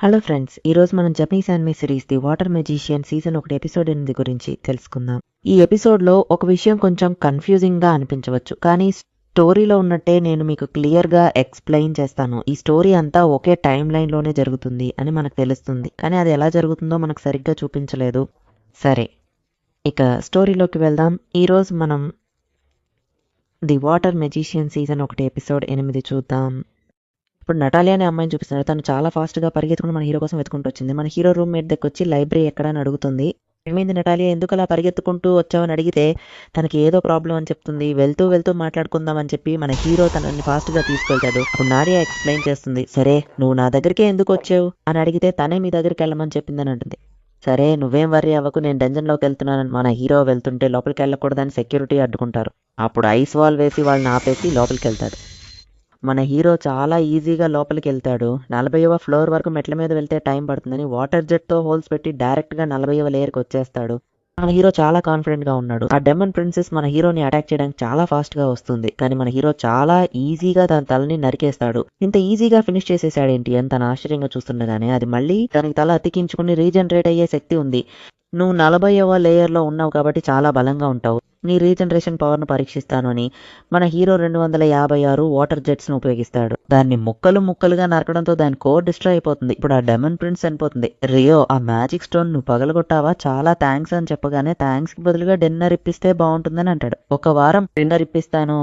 Hello friends, ఈరోజు మనం Japanese anime series the water magician season 1 episode 8 గురించి తెలుసుకుందాం. ఈ ఎపిసోడ్లో ఒక విషయం కొంచెం కన్ఫ్యూజింగ్గా అనిపించవచ్చు, కానీ స్టోరీలో ఉన్నట్టే నేను మీకు క్లియర్గా ఎక్స్ప్లెయిన్ చేస్తాను. ఈ స్టోరీ అంతా ఒకే టైం లైన్లోనే జరుగుతుంది అని మనకు తెలుస్తుంది, కానీ అది ఎలా జరుగుతుందో మనకు సరిగ్గా చూపించలేదు. సరే, ఇక స్టోరీలోకి వెళ్దాం. ఈరోజు మనం the water magician season 1 episode 8 చూద్దాం. ఇప్పుడు నటాలియా అనే అమ్మాయిని చూపిస్తున్నారు. తను చాలా ఫాస్ట్గా పరిగెత్తుకుని మన హీరో కోసం వెతుకుంటూ వచ్చింది. మన హీరో రూమ్మేట్ దగ్గర వచ్చి లైబ్రరీ ఎక్కడని అడుగుతుంది. ఏమైంది నటాలియా, ఎందుకు అలా పరిగెత్తుకుంటూ వచ్చావని అడిగితే తనకి ఏదో ప్రాబ్లం అని చెప్తుంది. వెళ్తూ వెళ్తూ మాట్లాడుకుందాం అని చెప్పి మన హీరో తనని ఫాస్ట్గా తీసుకెళ్తాడు. అప్పుడు నాడియా ఎక్స్ప్లెయిన్ చేస్తుంది. సరే, నువ్వు నా దగ్గరికే ఎందుకు వచ్చావు అని అడిగితే తనే మీ దగ్గరికి వెళ్ళమని చెప్పిందని అంటుంది. సరే, నువ్వేం వర్రీ అవ్వకు, నేను డెంజన్లోకి వెళ్తున్నానని మన హీరో వెళ్తుంటే లోపలికి వెళ్ళకూడదని సెక్యూరిటీ అడ్డుకుంటారు. అప్పుడు ఐస్ వాల్ వేసి వాళ్ళని ఆపేసి లోపలికి వెళ్తాడు. మన హీరో చాలా ఈజీగా లోపలికి వెళ్తాడు. 40వ ఫ్లోర్ వరకు మెట్ల మీద వెళ్తే టైం పడుతుందని వాటర్ జెట్తో హోల్స్ పెట్టి డైరెక్ట్గా 40వ లేయర్కి వచ్చేస్తాడు. మన హీరో చాలా కాన్ఫిడెంట్గా ఉన్నాడు. ఆ డెమన్ ప్రిన్సెస్ మన హీరోని అటాక్ చేయడానికి చాలా ఫాస్ట్గా వస్తుంది, కానీ మన హీరో చాలా ఈజీగా తన తలని నరికేస్తాడు. ఇంత ఈజీగా ఫినిష్ చేసేసాడేంటి అని తన ఆశ్చర్యంగా చూస్తుండగానే అది మళ్ళీ తనకి తల అతికించుకుని రీజనరేట్ అయ్యే శక్తి ఉంది. నువ్వు 40వ లేయర్లో ఉన్నావు కాబట్టి చాలా బలంగా ఉంటావు. నీ రీజనరేషన్ పవర్ను పరీక్షిస్తాను అని మన హీరో 256 వాటర్ జెట్స్ను ఉపయోగిస్తాడు. దాన్ని ముక్కలు ముక్కలుగా నరకడంతో దాని కోర్ డిస్ట్రాయ్ అయిపోతుంది. ఇప్పుడు ఆ డెమన్ ప్రిన్స్ చనిపోతుంది. రియో, ఆ మ్యాజిక్ స్టోన్ నువ్వు పగలగొట్టావా, చాలా థ్యాంక్స్ అని చెప్పగానే థ్యాంక్స్ కి బదులుగా డిన్నర్ ఇప్పిస్తే బాగుంటుందని అంటాడు. ఒక వారం డిన్నర్ ఇప్పిస్తాను,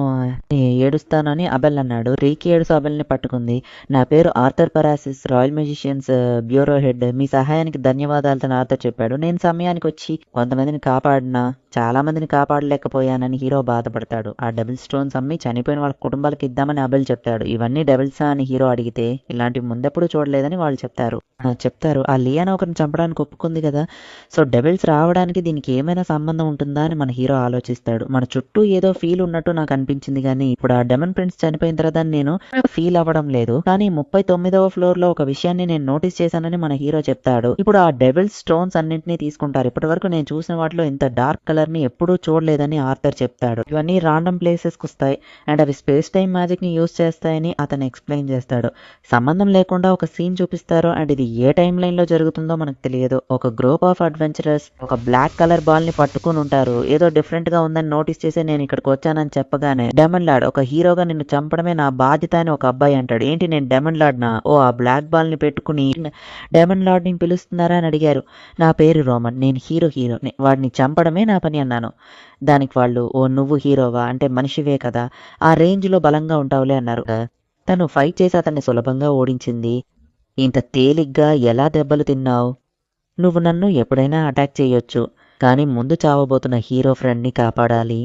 ఏడుస్తాను అని అబెల్ అన్నాడు. రీకి ఏడుసు అబెల్ని పట్టుకుంది. నా పేరు Arthur Parasis, royal magicians bureau head. మీ సహాయానికి ధన్యవాదాలు అని ఆర్థర్ చెప్పాడు. నేను సమయానికి వచ్చి కొంతమందిని కాపాడినా చాలా మందిని కాపాడలేకపోయానని హీరో బాధపడతాడు. ఆ డెబుల్ స్టోన్స్ అమ్మి చనిపోయిన వాళ్ళ కుటుంబాలకు ఇద్దామని అబెల్ చెప్తాడు. ఇవన్నీ డెబుల్సా అని హీరో అడిగితే ఇలాంటివి ముందెప్పుడు చూడలేదని వాళ్ళు చెప్తారు. ఆ లియానా ఒకరిని చంపడానికి ఒప్పుకుంది కదా, సో డెబుల్స్ రావడానికి దీనికి ఏమైనా సంబంధం ఉంటుందా అని మన హీరో ఆలోచిస్తాడు. మన చుట్టూ ఏదో ఫీల్ ఉన్నట్టు నాకు అనిపించింది, కానీ ఇప్పుడు ఆ డెమన్ ప్రిన్స్ చనిపోయిన తర్వాత నేను ఫీల్ అవ్వడం లేదు. కానీ 39వ ఫ్లోర్ లో ఒక విషయాన్ని నేను నోటీస్ చేశానని మన హీరో చెప్తాడు. ఇప్పుడు ఆ డెబుల్ స్టోన్స్ అన్నింటినీ తీసుకుంటారు. ఇప్పటి వరకు నేను చూసిన వాటిలో ఇంత డార్క్ కలర్ ని ఎప్పుడూ చూడలేదని ఆర్థర్ చెప్తాడు. ఇవన్నీ రాండమ్ ప్లేసెస్ కు వస్తాయి అండ్ అవి స్పేస్ టైం మ్యాజిక్ ని యూజ్ చేస్తాయని అతను ఎక్స్ప్లెయిన్ చేస్తాడు. సంబంధం లేకుండా ఒక సీన్ చూపిస్తారు అండ్ ఇది ఏ టైం లైన్ లో జరుగుతుందో మనకు తెలియదు. ఒక గ్రూప్ ఆఫ్ అడ్వెంచరర్స్ ఒక బ్లాక్ కలర్ బాల్ ని పట్టుకుని ఉంటారు. ఏదో డిఫరెంట్ గా ఉందని నోటీస్ చేసి నేను ఇక్కడికి వచ్చానని చెప్పగానే డెమన్ లార్డ్, ఒక హీరోగా నిన్ను చంపడమే నా బాధ్యత అని ఒక అబ్బాయి అంటాడు. ఏంటి, నేను డెమన్ లార్డ్ నా? ఓ, ఆ బ్లాక్ బాల్ ని పెట్టుకుని డెమన్ లార్డ్ ని పిలుస్తున్నారా అని అడిగారు. నా పేరు రోమన్, నేను హీరోని, వాడిని చంపడమే నా పని అన్నాను. దానికి వాళ్ళు, ఓ నువ్వు హీరోవా, అంటే మనిషివే కదా, ఆ రేంజ్ లో బలంగా ఉంటావులే అన్నారు. తను ఫైట్ చేసి అతన్ని సులభంగా ఓడించింది. ఇంత తేలిగ్గా ఎలా దెబ్బలు తిన్నావు? నువ్వు నన్ను ఎప్పుడైనా అటాక్ చేయొచ్చు, కానీ ముందు చావబోతున్న హీరో ఫ్రెండ్ని కాపాడాలి.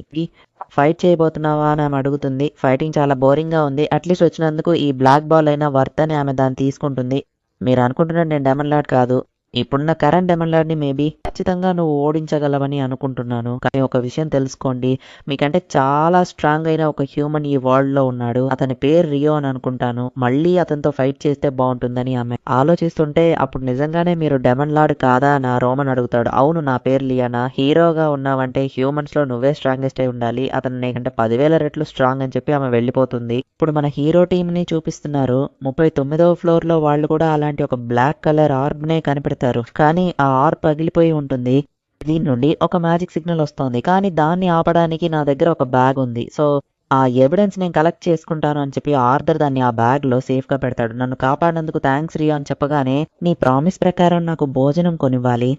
ఫైట్ చేయబోతున్నావా అని ఆమె అడుగుతుంది. ఫైటింగ్ చాలా బోరింగ్గా ఉంది, అట్లీస్ట్ వచ్చినందుకు ఈ బ్లాక్ బాల్ అయినా వర్త్ అని ఆమె దాన్ని తీసుకుంటుంది. మీరు అనుకుంటున్నారు నేను డెమన్ లార్డ్ కాదు, ఇప్పుడున్న కరెంట్ డెమన్ లార్డ్ని మేబీ ఖచ్చితంగా నువ్వు ఓడించగలవని అనుకుంటున్నాను. కానీ ఒక విషయం తెలుసుకోండి, మీకంటే చాలా స్ట్రాంగ్ అయిన ఒక హ్యూమన్ ఈ వరల్డ్ లో ఉన్నాడు. అతని పేరు రియో అని అనుకుంటాను. మళ్ళీ అతనితో ఫైట్ చేస్తే బాగుంటుందని ఆమె ఆలోచిస్తుంటే అప్పుడు నిజంగానే మీరు డెమన్ లార్డ్ కాదా అని రోమన్ అడుగుతాడు. అవును, నా పేరు లియానా. హీరోగా ఉన్నావంటే హ్యూమన్స్ లో నువ్వే స్ట్రాంగెస్ట్ అయి ఉండాలి, అతను నీకంటే 10,000 రెట్లు స్ట్రాంగ్ అని చెప్పి ఆమె వెళ్ళిపోతుంది. ఇప్పుడు మన హీరో టీమ్ ని చూపిస్తున్నారు. 39వ ఫ్లోర్ లో వాళ్ళు కూడా అలాంటి ఒక బ్లాక్ కలర్ ఆర్బ్ నే కనిపెడతారు, కానీ ఆ ఆర్బ్ పగిలిపోయి ఉంటుంది. దీని నుండి ఒక మ్యాజిక్ సిగ్నల్ వస్తుంది, కానీ దాన్ని ఆపడానికి నా దగ్గర ఒక బ్యాగ్ ఉంది. సో ఆ ఎవిడెన్స్ నేను కలెక్ట్ చేసుకుంటాను అని చెప్పి ఆర్థర్ దాన్ని ఆ బ్యాగ్ లో సేఫ్ గా పెడతాడు. నన్ను కాపాడినందుకు థ్యాంక్స్ రియో అని చెప్పగానే, నీ ప్రామిస్ ప్రకారం నాకు భోజనం కొనివ్వాలి,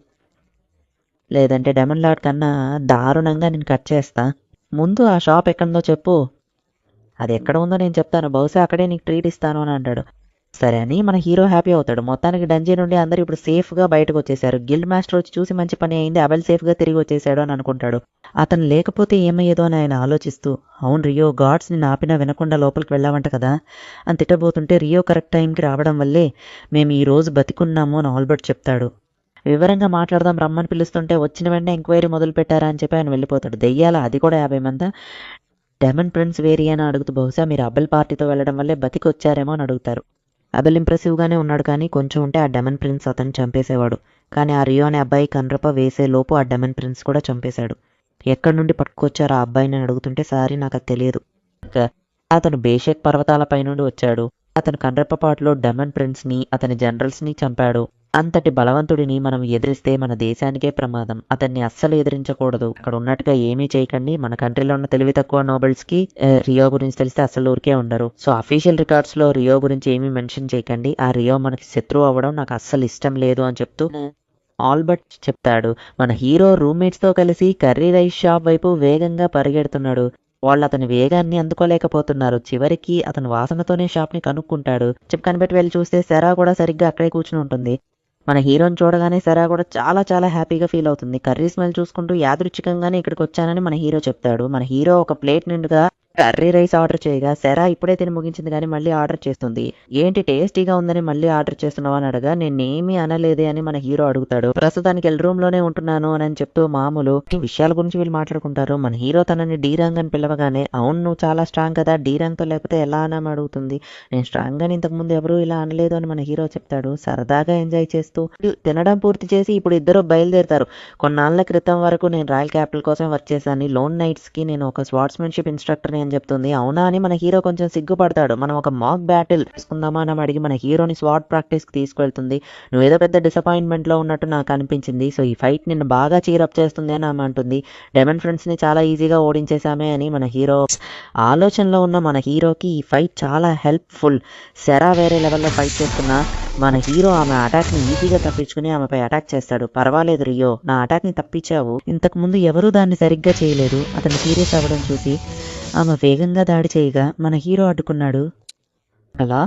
లేదంటే డెమన్ లార్డ్ కన్నా దారుణంగా నేను కట్ చేస్తా. ముందు ఆ షాప్ ఎక్కడుందో చెప్పు, అది ఎక్కడ ఉందో నేను చెప్తాను, బహుశా అక్కడే నీకు ట్రీట్ ఇస్తాను అని అంటాడు. సరే అని మన హీరో హ్యాపీ అవుతాడు. మొత్తానికి డంజన్ నుండి అందరూ ఇప్పుడు సేఫ్ గా బయటకు వచ్చేసారు. గిల్డ్ మాస్టర్ వచ్చి చూసి మంచి పని అయింది, అబెల్ సేఫ్ గా తిరిగి వచ్చేసాడు అని అనుకుంటాడు. అతను లేకపోతే ఏమయ్యేదో అని ఆయన ఆలోచిస్తూ, అవును రియో, గాడ్స్ ని ఆపినా వినకుండా లోపలికి వెళ్ళావంట కదా అని తిట్టబోతుంటే, రియో కరెక్ట్ టైంకి రావడం వల్లే మేము ఈ రోజు బతికున్నాము అని ఆల్బర్ట్ చెప్తాడు. వివరంగా మాట్లాడదాం రమ్మని పిలుస్తుంటే వచ్చిన వెంటనే ఎంక్వైరీ మొదలు పెట్టారా అని చెప్పి ఆయన వెళ్ళిపోతాడు. దెయ్యాల, అది కూడా 50 మంది? డెమన్ ప్రిన్స్ వేరి అని అడుగుతూ, బహుశా మీరు అబెల్ పార్టీతో వెళ్ళడం వల్లే బతికి వచ్చారేమో అని అడుగుతారు. అబెల్ ఇంప్రెసివ్గానే ఉన్నాడు, కానీ కొంచెం ఉంటే ఆ డెమన్ ప్రిన్స్ అతన్ని చంపేసేవాడు. కానీ ఆ రియో అనే అబ్బాయి కన్రప వేసే లోపు ఆ డెమన్ ప్రిన్స్ కూడా చంపేశాడు. ఎక్కడి నుండి పట్టుకొచ్చారు ఆ అబ్బాయిని అడుగుతుంటే, సారీ నాకు అది తెలియదు, అతను బేషక్ పర్వతాలపై నుండి వచ్చాడు, అతను కన్రెప్పపాటులో డెమన్ ప్రిన్స్ని అతని జనరల్స్ని చంపాడు. అంతటి బలవంతుడిని మనం ఎదిరిస్తే మన దేశానికే ప్రమాదం. అతన్ని అస్సలు ఎదిరించకూడదు. అక్కడ ఉన్నట్టుగా ఏమీ చేయకండి. మన కంట్రీలో ఉన్న తెలివి తక్కువ నోబెల్స్కి రియో గురించి తెలిస్తే అసలు ఊరికే ఉండరు. సో అఫీషియల్ రికార్డ్స్లో రియో గురించి ఏమీ మెన్షన్ చేయకండి. ఆ రియో మనకి శత్రువు అవ్వడం నాకు అస్సలు ఇష్టం లేదు అని చెప్తూ ఆల్బర్ట్ చెప్తాడు. మన హీరో రూమ్మేట్స్తో కలిసి కర్రీ రైస్ షాప్ వైపు వేగంగా పరిగెడుతున్నాడు. వాళ్ళు అతని వేగాన్ని అందుకోలేకపోతున్నారు. చివరికి అతను వాసనతోనే షాప్ని కనుక్కుంటాడు. చెప్పు కనిపెట్టి వెళ్ళి చూస్తే సెరా కూడా సరిగ్గా అక్కడే కూర్చుని ఉంటుంది. మన హీరోని చూడగానే సెరా కూడా చాలా చాలా హ్యాపీగా ఫీల్ అవుతుంది. కర్రీ స్మెల్ చూసుకుంటూ యాదృచ్ఛికంగానే ఇక్కడికి వచ్చానని మన హీరో చెప్తాడు. మన హీరో ఒక ప్లేట్ నిండుగా కర్రీ రైస్ ఆర్డర్ చేయగా సెరా ఇప్పుడే తిని ముగించింది కానీ మళ్ళీ ఆర్డర్ చేస్తుంది. ఏంటి టేస్టీగా ఉందని మళ్ళీ ఆర్డర్ చేస్తున్నావు అని అడగా నేనేమీ అనలేదే అని మన హీరో అడుగుతాడు. ప్రస్తుతానికి ఎల్ రూమ్ లోనే ఉంటున్నాను అని చెప్తూ మామూలు విషయాల గురించి వీళ్ళు మాట్లాడుకుంటారు. మన హీరో తనని డీ ర్యాంక్ అని పిలవగానే అవును నువ్వు చాలా స్ట్రాంగ్ కదా, డీ ర్యాంక్ తో లేకపోతే ఎలా అని అడుగుతుంది. నేను స్ట్రాంగ్ అని ఇంతకు ముందు ఎవరు ఇలా అనలేదు అని మన హీరో చెప్తాడు. సరదాగా ఎంజాయ్ చేస్తూ తినడం పూర్తి చేసి ఇప్పుడు ఇద్దరు బయలుదేరుతారు. కొన్నాళ్ళ క్రితం వరకు నేను రాయల్ క్యాపిటల్ కోసం వర్క్ చేశాను. లోన్ నైట్స్ కి నేను ఒక స్వార్డ్స్మెన్షిప్ ఇన్స్ట్రక్టర్ అని చెప్తుంది. అవునా అని మన హీరో కొంచెం సిగ్గుపడతాడు. మనం ఒక మాక్ బ్యాటిల్ చేసుకుందామా అని అడిగి మన హీరోని స్వాట్ ప్రాక్టీస్ కి తీసుకెళ్తుంది. నువ్వేదో పెద్ద డిసప్పాయింట్మెంట్ లో ఉన్నట్టు నాకు అనిపించింది. సో ఈ ఫైట్ నిన్ను బాగా చీరప్ చేస్తుంది అని ఆమె అంటుంది. డెమన్ ఫ్రెండ్స్ ని చాలా ఈజీగా ఓడించేశామే అని మన హీరో ఆలోచనలో ఉన్న మన హీరోకి ఈ ఫైట్ చాలా హెల్ప్ఫుల్. సెరా వేరే లెవెల్లో ఫైట్ చేస్తున్నా మన హీరో ఆమె అటాక్ ని ఈజీగా తప్పించుకుని ఆమెపై అటాక్ చేస్తాడు. పర్వాలేదు రియో, నా అటాక్ ని తప్పించావు. ఇంతకు ముందు ఎవరూ దాన్ని సరిగ్గా చేయలేదు. అతను సీరియస్ అవ్వడం చూసి ఆమె వేగంగా దాడి చేయగా మన హీరో అడ్డుకున్నాడు. అలా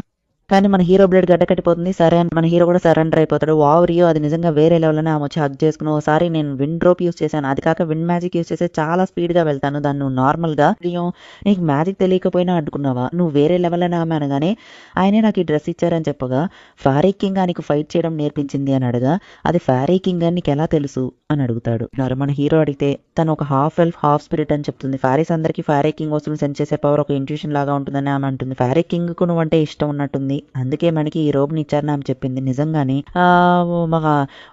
కానీ మన హీరో బ్లడ్ గడ్డకట్టిపోతుంది. సరే అని మన హీరో కూడా సరెండర్ అయిపోతాడు. వావ్ రియో, అది నిజంగా వేరే లెవెల్లోనే ఆమె వచ్చి హగ్ చేసుకుని ఒకసారి నేను విండ్ డ్రోప్ యూస్ చేశాను, అది కాక విండ్ మ్యాజిక్ యూస్ చేస్తే చాలా స్పీడ్గా వెళ్తాను, దాన్ని నువ్వు నార్మల్గా రియో నీకు మ్యాజిక్ తెలియకపోయినా అడ్డుకున్నావా, నువ్వు వేరే లెవెల్ అని ఆమె అనగానే ఆయనే నాకు ఈ డ్రెస్ ఇచ్చారని చెప్పగా ఫారీ కింగ్ నీకు ఫైట్ చేయడం నేర్పించింది అని అడగా అది ఫారీ కింగ్ అని నీకు ఎలా తెలుసు అని అడుగుతాడు. మన హీరో అడిగితే తను ఒక హాఫ్ ఎల్ఫ్ హాఫ్ స్పిరిట్ అని చెప్తుంది. ఫారీస్ అందరికీ ఫారీ కింగ్ వస్తువులు సెన్స్ చేసే పవర్ ఒక ఇంట్యూషన్ లాగా ఉంటుందని ఆమె అంటుంది. ఫారీ కింగ్ కు నువ్వంటే ఇష్టం ఉన్నట్టుంది, అందుకే మనకి ఈ రోబ్ని ఇచ్చారని ఆమె చెప్పింది. నిజంగానే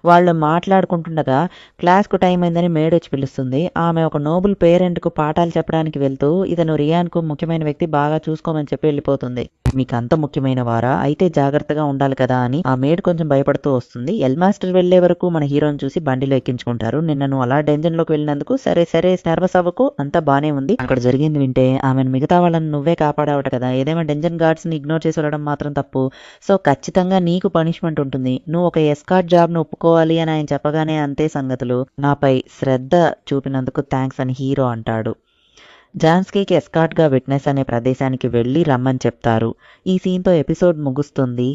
వాళ్ళు మాట్లాడుకుంటుండగా క్లాస్ కు టైం అయిందని మేడ్ వచ్చి పిలుస్తుంది. ఆమె ఒక నోబుల్ పేరెంట్ కు పాఠాలు చెప్పడానికి వెళ్తూ ఇతను రియాన్ కు ముఖ్యమైన వ్యక్తి, బాగా చూసుకోమని చెప్పి వెళ్ళిపోతుంది. మీకు అంత ముఖ్యమైన వారా, అయితే జాగ్రత్తగా ఉండాలి కదా అని ఆ మేడ్ కొంచెం భయపడుతూ వస్తుంది. ఎల్ మాస్టర్ వెళ్లే వరకు మన హీరోని చూసి బండిలో ఎక్కించుకుంటారు. నిన్ను అలా డెంజన్ లోకి వెళ్ళినందుకు సరే నర్వస్ అవ్వకు, అంతా బానే ఉంది. అక్కడ జరిగింది వింటే ఆమెను మిగతా వాళ్ళని నువ్వే కాపాడావట కదా, ఏదేమో డెంజన్ గార్డ్స్ ని ఇగ్నోర్ చేసి వెళ్ళడం మాత్రం తప్పు. సో ఖచ్చితంగా నీకు పనిష్మెంట్ ఉంటుంది. నువ్వు ఒక ఎస్కార్ట్ జాబ్ ను ఒప్పుకోవాలి అని ఆయన చెప్పగానే అంతే సంగతులు. నాపై శ్రద్ధ చూపినందుకు థ్యాంక్స్ అని హీరో అంటాడు. జాన్స్కీకి ఎస్కార్ట్గా విట్నెస్ అనే ప్రదేశానికి వెళ్ళి రమ్మని చెప్తారు. ఈ సీన్తో ఎపిసోడ్ ముగుస్తుంది.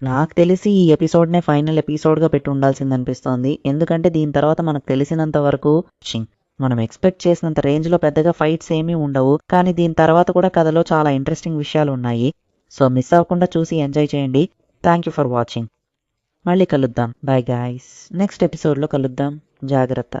నాకు తెలిసి ఈ ఎపిసోడ్నే ఫైనల్ ఎపిసోడ్గా పెట్టి ఉండాల్సింది అనిపిస్తోంది. ఎందుకంటే దీని తర్వాత మనకు తెలిసినంత వరకు మనం ఎక్స్పెక్ట్ చేసినంత రేంజ్లో పెద్దగా ఫైట్స్ ఏమీ ఉండవు. కానీ దీని తర్వాత కూడా కథలో చాలా ఇంట్రెస్టింగ్ విషయాలు ఉన్నాయి. సో మిస్ అవ్వకుండా చూసి ఎంజాయ్ చేయండి. Thank you for watching. మళ్ళీ కలుద్దాం. Bye guys. నెక్స్ట్ ఎపిసోడ్లో కలుద్దాం. జాగ్రత్త.